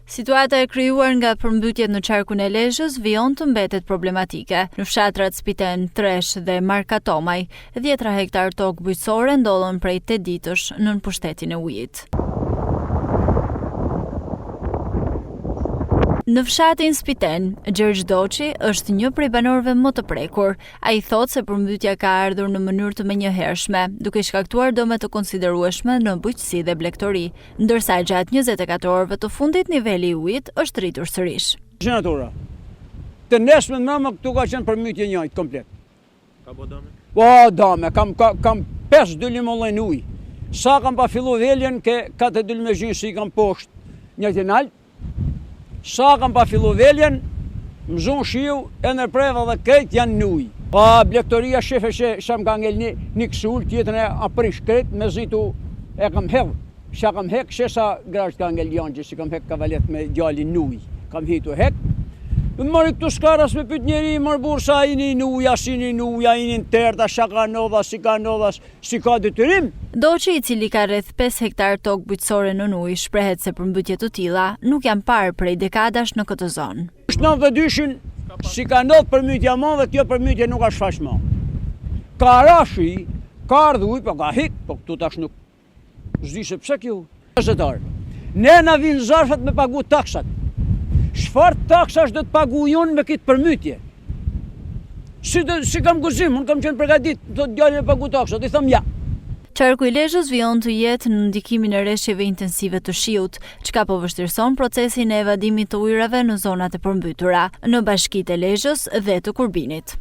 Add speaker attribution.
Speaker 1: Situata e krijuar nga përmbytjet në qarkun e Lezhës vijon të mbetet problematike. Në fshatrat Spiten, Tresh dhe Markatomaj, 10 hektar tokë bujqësore ndodhen prej 8 ditësh nën pushtetin e ujit. Në fshatin Spiten, Gjergj Doçi është një prej banorëve më të prekur. Ai thotë se përmbytja ka ardhur në mënyrë të menjëhershme, duke shkaktuar dëme të konsiderueshme në bujqësi dhe blegtori, ndërsa gjatë 24 orëve të fundit niveli i ujit është rritur sërish.
Speaker 2: Natura. Të nesme më këtu ka qenë përmbytje njëjtë komplet.
Speaker 3: Ka bo dëme?
Speaker 2: Po dëme, kam 5 dylim ullën ujë. Sa kam pa fillu veljen ke 4 dylim me gjynë si kam poshtë njëjtë nalt. Sa kam pa fillu veljen, më zonë shiu, e në preva dhe krejt janë në ujë. Pa blegtoria shefe që sham ka ngell një kësull, tjetën e aprish krejt, me zitu e kam hevë. Sha kam hek, shesa grasht ka ngell janë, që si kam hek kavalet me gjallin në ujë. Kam hitu hek. Më mërë këtu shkaras me pyt njeri, mërë bursa ini në ujë, asini në ujë, ini në terta, sha ka nodha, si ka detyrim.
Speaker 1: Doçi, i cili ka rreth 5 hektar tokë bujqësore në ujë, shprehet se përmbytje të tilla nuk janë parë prej dekadash në këtë zonë.
Speaker 2: Është 92-shin, si ka ndodhë përmbytja ma dhe kjo përmbytje nuk është fashma. Ka rashi, ka ardhuj, po ka hik, po këtu tash nuk zdi se pse kjo. Ne na vinë zarfat me pagu taksat. Çfarë taksash do të pagujon me këtë përmbytje? Si kam guzim, unë kam qenë përgatit, do të djalin me pagu taksat, i thëm ja.
Speaker 1: Qarku i Lezhës vijon të jetë në ndikimin e rreshjeve intensive të shiut, çka po vështirëson procesin e evadimit të ujrave në zonat e përmbytura, në bashkitë e Lezhës dhe të Kurbinit.